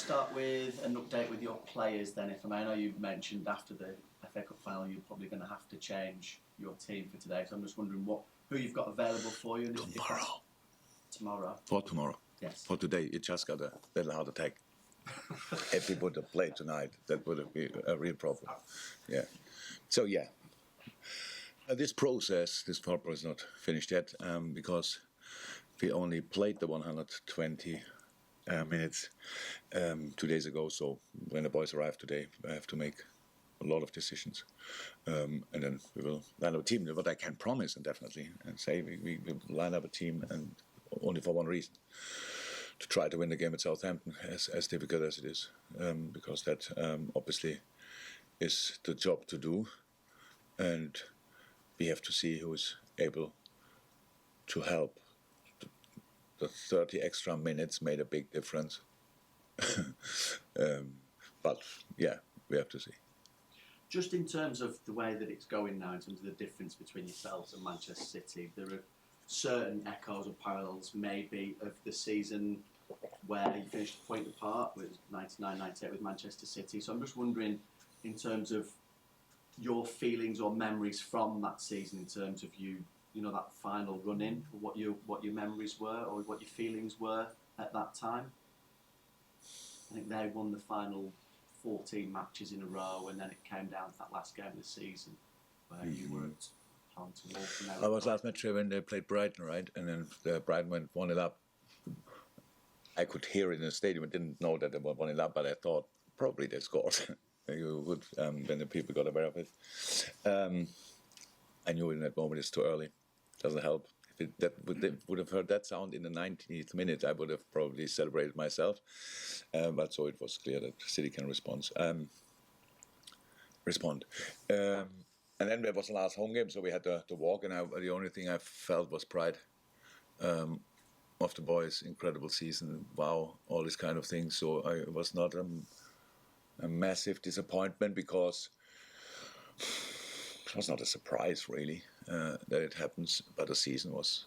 start with an update with your players then, if I may. I know you mentioned after the FA Cup final you're probably going to have to change your team for today, so I'm just wondering who you've got available for you. Tomorrow. Tomorrow? For tomorrow. Yes. For today, it just got a little heart attack. If we would have played tonight, that would have been a real problem. Yeah. So, yeah. This process, this thought process is not finished yet because we only played the 120 minutes 2 days ago. So when the boys arrive today, I have to make a lot of decisions. And then we will line up a team. What I can promise, and definitely, and say we will line up a team, and only for one reason. To try to win the game at Southampton, as difficult as it is. Because that obviously is the job to do. And we have to see who is able to help. The 30 extra minutes made a big difference. But yeah, we have to see. Just in terms of the way that it's going now, in terms of the difference between yourselves and Manchester City, there are certain echoes or parallels maybe of the season where you finished a point apart with 99-98 with Manchester City. So I'm just wondering, in terms of your feelings or memories from that season, in terms of you know, that final run-in, what your memories were or what your feelings were at that time. I think they won the final 14 matches in a row, and then it came down to that last game of the season where you were at Hampton Walton. I was last match when they played Brighton, right? And then Brighton went 1-0 up. I could hear it in the stadium. I didn't know that they were 1-0 up, but I thought probably they scored. You would, when the people got aware of it. I knew in that moment it's too early. Doesn't help. If they would have heard that sound in the 90th minute, I would have probably celebrated myself. But so it was clear that City can respond. And then there was the last home game, so we had to walk, and the only thing I felt was pride of the boys. Incredible season, wow, all these kind of things. So it was not a massive disappointment because it was not a surprise really that it happens. But the season was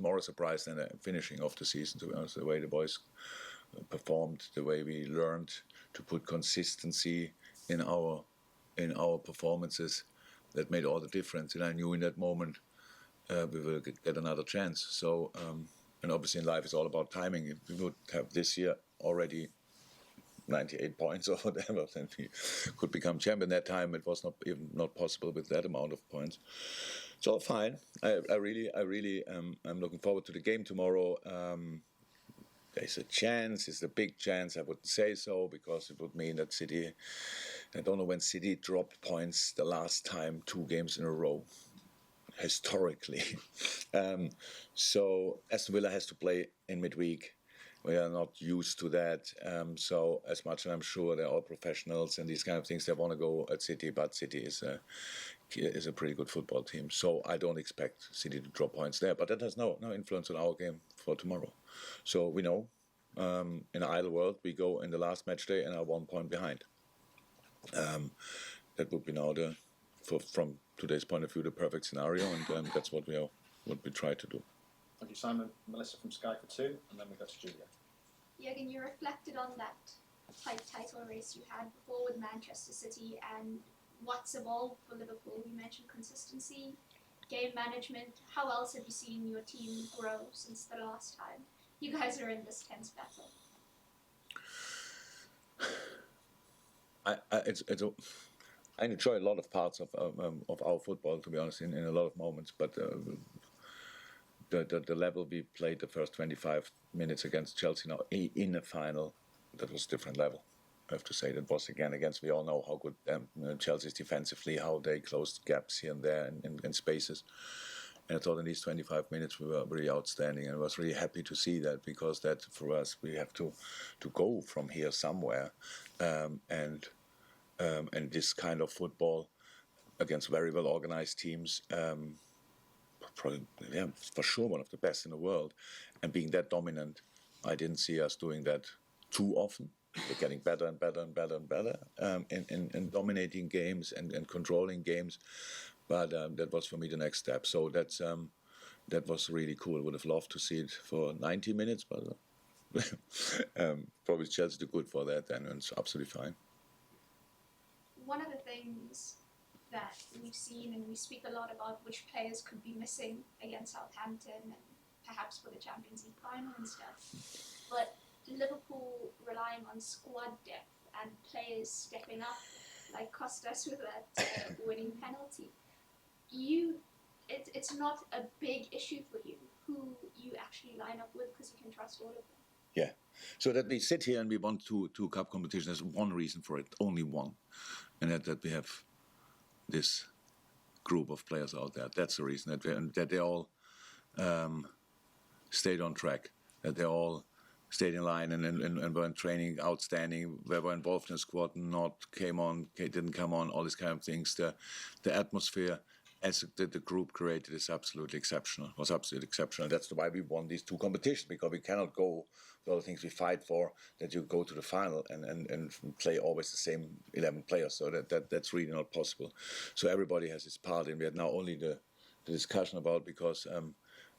more a surprise than the finishing of the season. To be honest, the way the boys performed, the way we learned to put consistency in our performances, that made all the difference. And I knew in that moment we will get another chance. So, and obviously in life it's all about timing. If we would have this year already 98 points or whatever, then we could become champion. That time it was not possible with that amount of points. So fine. I really I'm looking forward to the game tomorrow. There's a chance, it's a big chance, I wouldn't say so, because it would mean that City, I don't know when City dropped points the last time, 2 games in a row, historically. So Aston Villa has to play in midweek. We are not used to that. So as much as I'm sure they're all professionals and these kind of things, they want to go at City, but City is a pretty good football team. So I don't expect City to drop points there. But that has no influence on our game for tomorrow. So we know in an ideal world we go in the last match day and are 1 point behind. That would be now from today's point of view, the perfect scenario, and that's what we try to do. Thank you, Simon. Melissa from Sky for 2, and then we go to Julia. Jurgen, you reflected on that tight title race you had before with Manchester City and what's evolved for Liverpool. You mentioned consistency, game management. How else have you seen your team grow since the last time you guys are in this tense battle? I enjoy a lot of parts of our football, to be honest, in a lot of moments, but the level we played the first 25 minutes against Chelsea now in a final, that was a different level. I have to say that was again against. We all know how good Chelsea is defensively, how they closed gaps here and there in spaces. And I thought in these 25 minutes we were really outstanding, and I was really happy to see that, because that for us we have to go from here somewhere, and this kind of football against very well organized teams. Probably, for sure one of the best in the world, and being that dominant, I didn't see us doing that too often. We're getting better and better and better and better in dominating games and controlling games, but that was for me the next step. So that was really cool. I would have loved to see it for 90 minutes, but Probably Chelsea too good for that, and it's absolutely fine. One of the things that we've seen, and we speak a lot about which players could be missing against Southampton and perhaps for the Champions League final and stuff, but Liverpool relying on squad depth and players stepping up, like Costas with that winning penalty. It's not a big issue for you who you actually line up with because you can trust all of them. Yeah. So that we sit here and we won two cup competitions, there's one reason for it, only one. And that we have this group of players out there. That's the reason, that they all stayed on track, that they all stayed in line and were in training outstanding, they were involved in the squad, didn't come on, all these kind of things. The atmosphere as the group created is absolutely exceptional, was absolutely exceptional. That's why we won these two competitions, because we cannot go with all the things we fight for, that you go to the final and play always the same 11 players. So that's really not possible. So everybody has his part, and we had now only the discussion about, because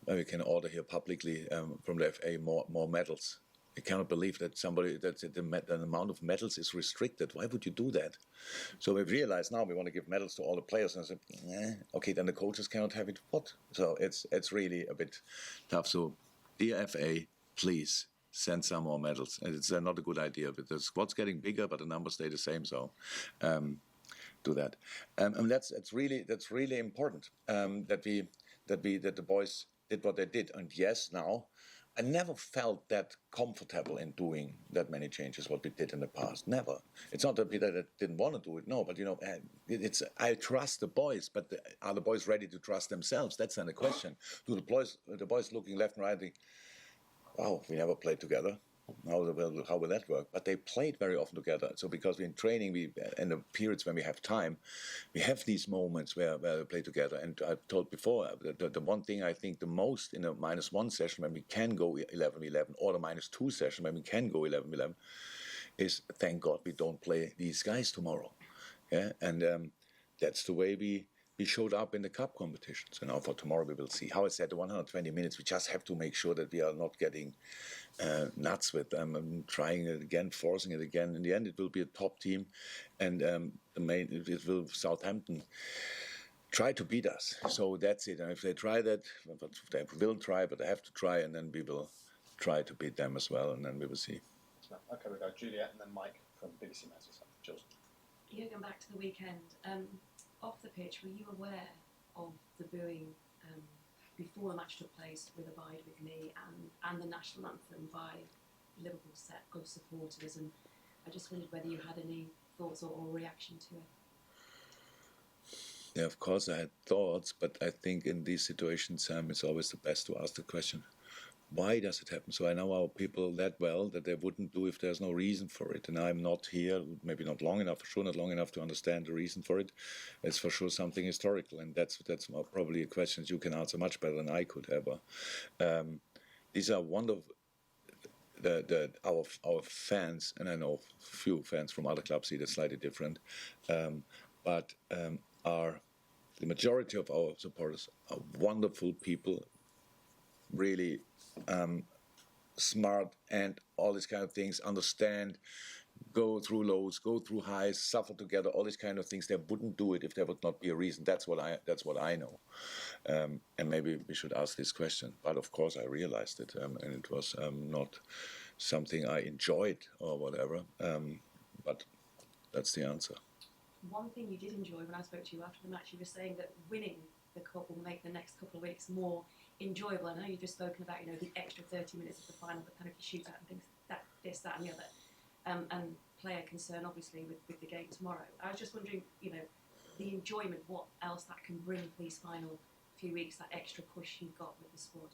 we can order here publicly from the FA more medals. I cannot believe that the amount of medals is restricted. Why would you do that? So we've realized now we want to give medals to all the players, and I said, okay, then the coaches cannot have it. What? So it's really a bit tough. So, dear FA, please send some more medals. And it's not a good idea, but the squad's getting bigger, but the numbers stay the same. So. Do that, and that's really important that the boys did what they did. And yes, now I never felt that comfortable in doing that many changes what we did in the past. Never. It's not that Peter didn't want to do it. No, but I trust the boys. But are the boys ready to trust themselves? That's then the question. Do the boys looking left and right think, wow, we never played together. How will that work? But they played very often together. So because we're in training, in the periods when we have time, we have these moments where we play together. And I've told before, the one thing I think the most in a -1 session when we can go 11-11, or the -2 session when we can go 11-11, is thank God we don't play these guys tomorrow. Yeah, and that's the way we showed up in the cup competitions. And now for tomorrow we will see. How I said, the 120 minutes, we just have to make sure that we are not getting nuts with them and trying it again, forcing it again. In the end, it will be a top team, and it will Southampton try to beat us. So that's it. And if they try that, they will try, but they have to try, and then we will try to beat them as well, and then we will see. Okay, we go Juliet and then Mike from BBC Manchester. Jules. Jurgen, back to the weekend. Off the pitch, were you aware of the booing before the match took place with Abide With Me and the national anthem by Liverpool set of supporters? And I just wondered whether you had any thoughts or reaction to it. Yeah, of course I had thoughts, but I think in these situations, it's always the best to ask the question, why does it happen? So I know our people that well that they wouldn't do if there's no reason for it. And I'm not here, maybe not long enough, for sure not long enough to understand the reason for it. It's for sure something historical, and that's probably a question you can answer much better than I could ever. These are one of our fans, and I know few fans from other clubs see that slightly different, but are the majority of our supporters are wonderful people, really smart and all these kind of things, understand, go through lows, go through highs, suffer together, all these kind of things. They wouldn't do it if there would not be a reason. That's what I know. And maybe we should ask this question. But of course I realized it, and it was not something I enjoyed or whatever. But that's the answer. One thing you did enjoy when I spoke to you after the match, you were saying that winning the cup will make the next couple of weeks more enjoyable. I know you've just spoken about, the extra 30 minutes of the final, the penalty shootout and things, that and the other, and player concern obviously with the game tomorrow. I was just wondering, the enjoyment, what else that can bring for these final few weeks, that extra push you've got with the squad.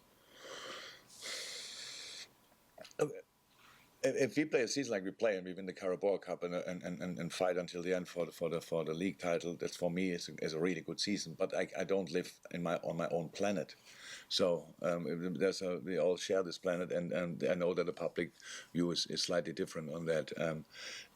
If we play a season like we play and we win the Carabao Cup and fight until the end for the league title, that for me is a really good season. But I don't live on my own planet, so we all share this planet, and I know that the public view is slightly different on that,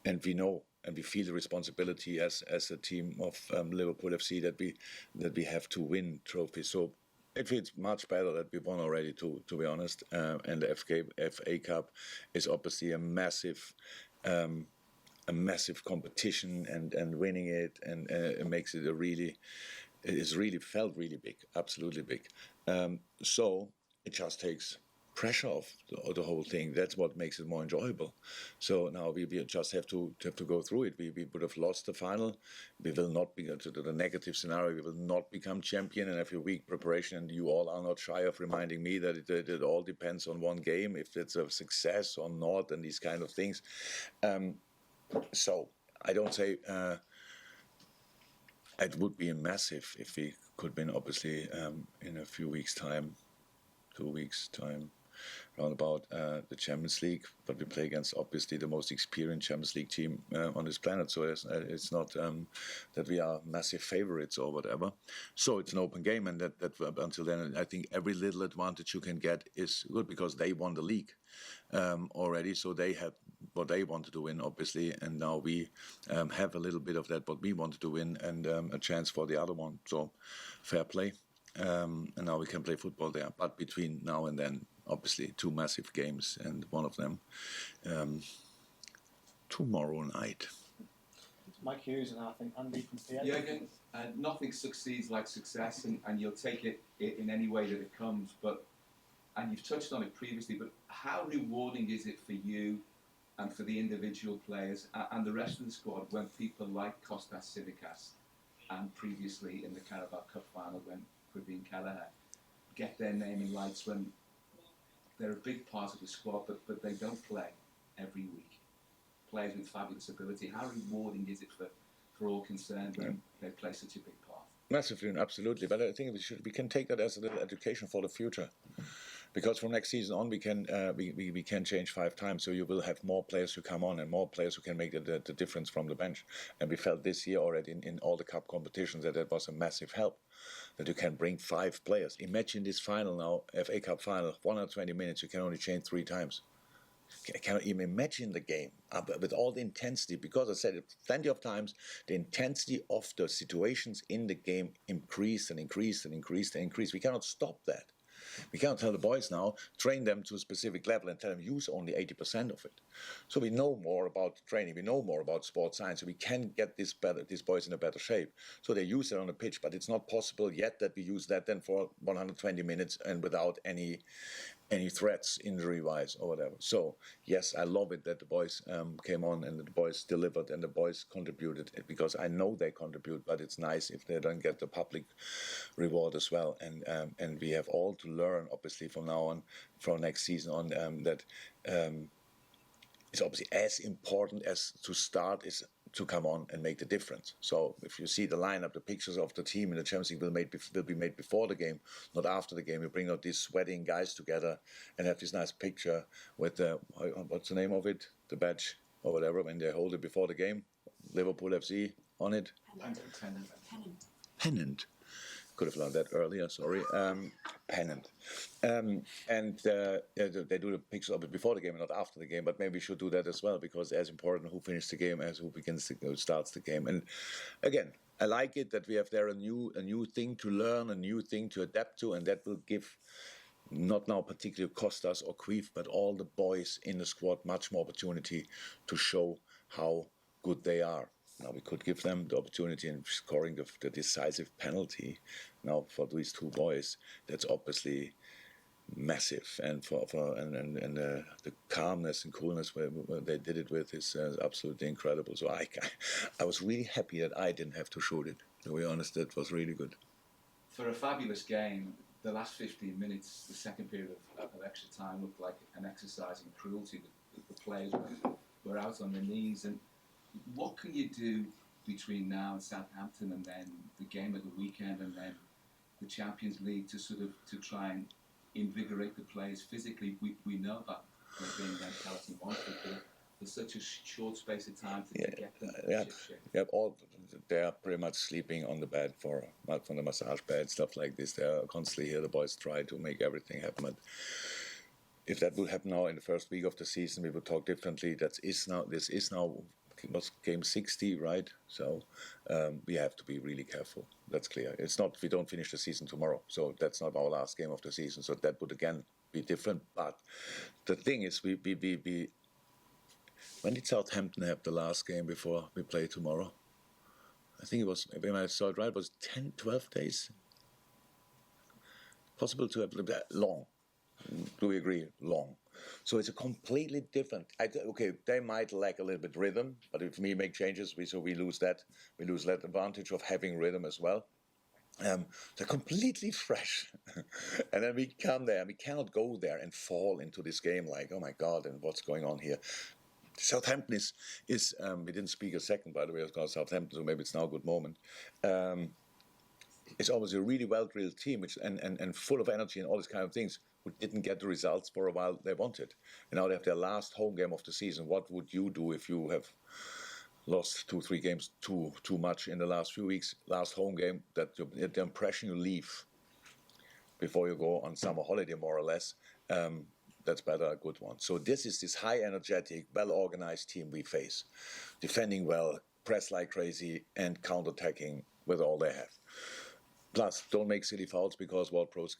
and we know and we feel the responsibility as a team of Liverpool FC that we have to win trophies. So It feels much better that we won already, to be honest. And the FA Cup is obviously a massive competition, and winning it, and it makes it it is really felt really big, absolutely big. So it just takes pressure off the whole thing. That's what makes it more enjoyable. So now we just have to go through it. We would have lost the final. We will not be to the negative scenario. We will not become champion, and have a week preparation. And you all are not shy of reminding me that it all depends on one game, if it's a success or not, and these kind of things. So I don't say it would be a massive if we could win, obviously, in a few weeks' time, 2 weeks' time, around about the Champions League. But we play against, obviously, the most experienced Champions League team on this planet. So it's not that we are massive favorites or whatever. So it's an open game, and that until then, I think every little advantage you can get is good, because they won the league already. So they had what they wanted to win, obviously, and now we have a little bit of that what we wanted to win, and a chance for the other one. So fair play. And now we can play football there. But between now and then, obviously, 2 massive games, and one of them tomorrow night. Mike Hughes and I think Andy from PA. Jurgen, nothing succeeds like success, and you'll take it in any way that it comes. And you've touched on it previously, but how rewarding is it for you and for the individual players and the rest of the squad when people like Kostas Tsimikas, and previously in the Carabao Cup final when Praveen Kelleher, get their name in lights, when they're a big part of the squad, but they don't play every week? Players with fabulous ability. How rewarding is it for all concerned when they play such a big part? Massively, absolutely. But I think we can take that as a little education for the future. Because from next season on, we can change 5 times, so you will have more players who come on and more players who can make the difference from the bench. And we felt this year already in all the cup competitions that was a massive help, that you can bring 5 players. Imagine this final now, FA Cup final, 120 minutes, you can only change 3 times. I cannot even imagine the game with all the intensity, because I said it plenty of times, the intensity of the situations in the game increased and increased and increased and increased. We cannot stop that. We cannot tell the boys now, train them to a specific level and tell them use only 80% of it. So we know more about training, we know more about sports science, so we can get these boys in a better shape. So they use it on the pitch, but it's not possible yet that we use that then for 120 minutes and without any threats injury-wise or whatever. So yes, I love it that the boys came on and the boys delivered and the boys contributed, because I know they contribute, but it's nice if they don't get the public reward as well. And we have all to learn, obviously, from now on, from next season on, that it's obviously as important as to start is to come on and make the difference. So if you see the lineup, the pictures of the team in the Champions League will be made before the game, not after the game. You bring out these sweating guys together and have this nice picture with what's the name of it? The badge or whatever, when they hold it before the game. Liverpool FC on it. Pennant. Could have learned that earlier, sorry. Pennant. And they do the picture of it before the game and not after the game, but maybe we should do that as well, because it's as important who finishes the game as who starts the game. And again, I like it that we have there a new thing to learn, a new thing to adapt to, and that will give, not now particularly Kostas or Queef, but all the boys in the squad much more opportunity to show how good they are. Now we could give them the opportunity in scoring the decisive penalty. Now for these 2 boys, that's obviously massive, and the calmness and coolness where they did it with is absolutely incredible. So I was really happy that I didn't have to shoot it. To be honest, that was really good. For a fabulous game, the last 15 minutes, the second period of extra time, looked like an exercise in cruelty. The players were out on their knees. And what can you do between now and Southampton, and then the game of the weekend, and then the Champions League, to try and invigorate the players physically? We know that there being mentality in one football for such a short space of time to get them shape. They are pretty much sleeping on the bed from the massage bed, stuff like this. They are constantly here. The boys try to make everything happen. But if that would happen now in the first week of the season, we would talk differently. This is now was game 60, right? So we have to be really careful. That's clear. It's not, we don't finish the season tomorrow. So that's not our last game of the season. So that would again be different. But the thing is, we when did Southampton have the last game before we play tomorrow? I think it was, when I saw it right, it was 10, 12 days. Possible to have that long. Do we agree? Long. So it's a completely different. Okay, they might lack a little bit rhythm, but if we make changes, we lose that. We lose that advantage of having rhythm as well. They're completely fresh, and then we come there, and we cannot go there and fall into this game like, oh my God, and what's going on here? Southampton is we didn't speak a second, by the way, about Southampton, so maybe it's now a good moment. It's always a really well-drilled team, which and full of energy and all these kind of things, who didn't get the results for a while they wanted. And now they have their last home game of the season. What would you do if you have lost 2-3 games too much in the last few weeks? Last home game, that the impression you leave before you go on summer holiday, more or less, that's better a good one. So this is this high energetic, well-organized team we face, defending well, press like crazy, and counter-attacking with all they have. Plus, don't make silly fouls, because Ward-Prowse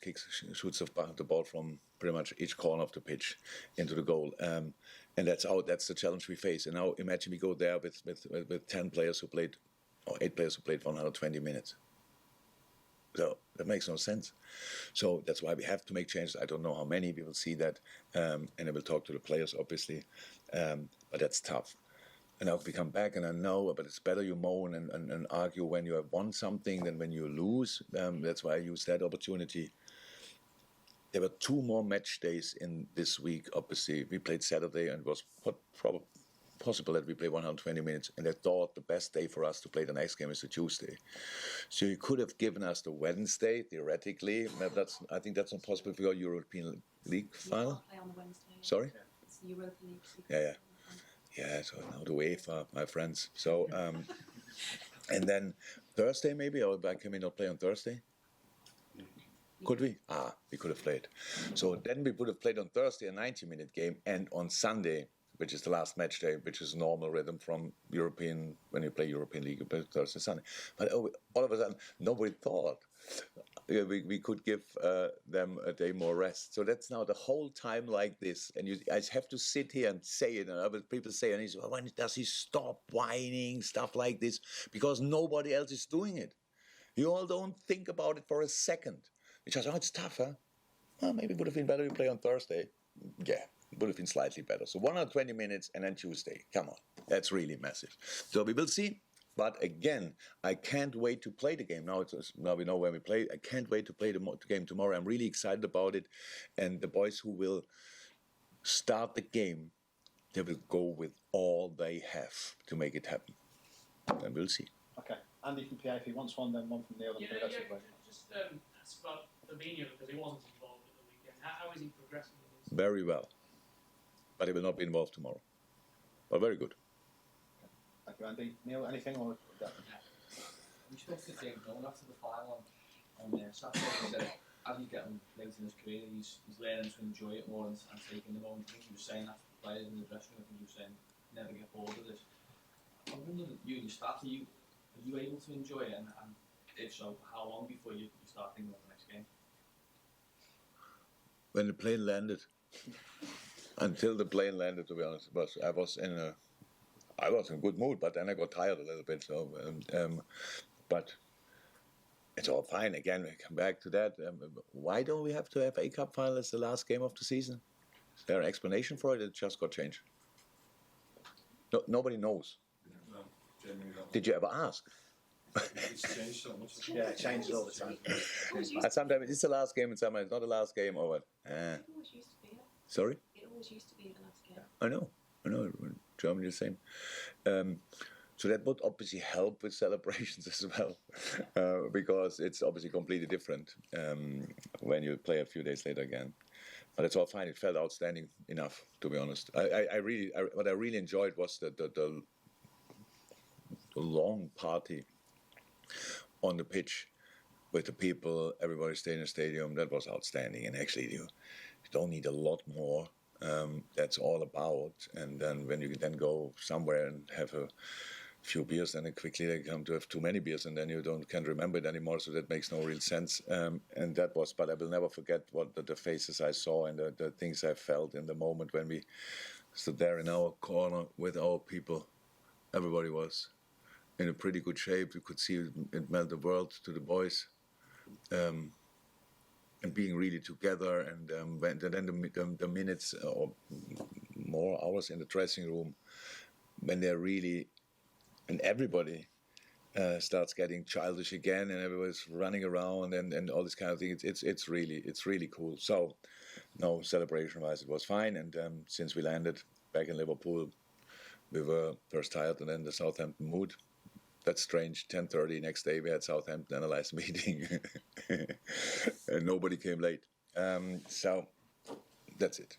shoots the ball from pretty much each corner of the pitch into the goal. And that's the challenge we face. And now imagine we go there with 10 players who played, or 8 players who played 120 minutes. So that makes no sense. So that's why we have to make changes. I don't know how many, we will see that. And I will talk to the players, obviously. But that's tough. And now if we come back, and I know, but it's better you moan and argue when you have won something than when you lose. That's why I use that opportunity. There were 2 more match days in this week, obviously. We played Saturday, and it was probably possible that we play 120 minutes. And I thought the best day for us to play the next game is the Tuesday. So you could have given us the Wednesday, theoretically. I think that's not possible for your European League final. Play on the Wednesday. Sorry? It's the Europa League. Yeah. Yeah, so now the UEFA, my friends. So, and then Thursday maybe, or can we not play on Thursday? Could we? We could have played. So then we would have played on Thursday a 90-minute game, and on Sunday, which is the last match day, which is normal rhythm from European, when you play European League, you play Thursday, Sunday. But all of a sudden, nobody thought we could give them a day more rest. So that's now the whole time like this. And I have to sit here and say it, and other people say, and well, when does he stop whining, stuff like this? Because nobody else is doing it. You all don't think about it for a second. You just, it's tough, huh? Well, maybe it would have been better to play on Thursday. Yeah. It would have been slightly better. So 120 minutes and then Tuesday. Come on. That's really massive. So we will see. But again, I can't wait to play the game. Now we know when we play. I can't wait to play the game tomorrow. I'm really excited about it. And the boys who will start the game, they will go with all they have to make it happen. And we'll see. Okay. Andy from PA, if he wants one, then one from Neil. Just ask about Fabinho, because he wasn't involved at the weekend. How is he progressing? Very well. But he will not be involved tomorrow. But very good. Thank you, Andy. Neil, anything? Or We spoke to Jurgen after the final on Saturday. He said, as he's getting late in his career, he's learning to enjoy it more and taking the moment. I think he was saying that to the players in the dressing room. I think he was saying, never get bored of this. I'm wondering, you and your staff, are you able to enjoy it? And if so, how long before you start thinking about the next game? When the plane landed. Until the plane landed, to be honest, I was in a good mood, but then I got tired a little bit. So, but it's all fine. Again, we come back to that. Why don't we have to have a cup final as the last game of the season? Is there an explanation for it? It just got changed. No, nobody knows. No, genuinely not. Did you ever ask? It's changed so much. yeah, it changes all the time. And sometimes it's the last game, and sometimes it's not the last game, or what? It always used to be. Sorry? It always used to be the last game. I know. Germany the same. So that would obviously help with celebrations as well, because it's obviously completely different when you play a few days later again. But it's all fine. It felt outstanding enough, to be honest. What I really enjoyed was the long party on the pitch with the people, everybody staying in the stadium. That was outstanding. And actually, you don't need a lot more. That's all about. And then when you then go somewhere and have a few beers, then quickly they come to have too many beers, and then you can't remember it anymore. So that makes no real sense. And that was, but I will never forget what the faces I saw and the things I felt in the moment when we stood there in our corner with our people. Everybody was in a pretty good shape. You could see it meant the world to the boys. And being really together, and then the minutes or more hours in the dressing room, when they're really, and everybody starts getting childish again, and everybody's running around and all this kind of thing. It's really cool. So, no, celebration-wise, it was fine. And since we landed back in Liverpool, we were first tired and then the Southampton mood. That's strange. 10:30 next day we had Southampton analyst meeting, and nobody came late. So that's it.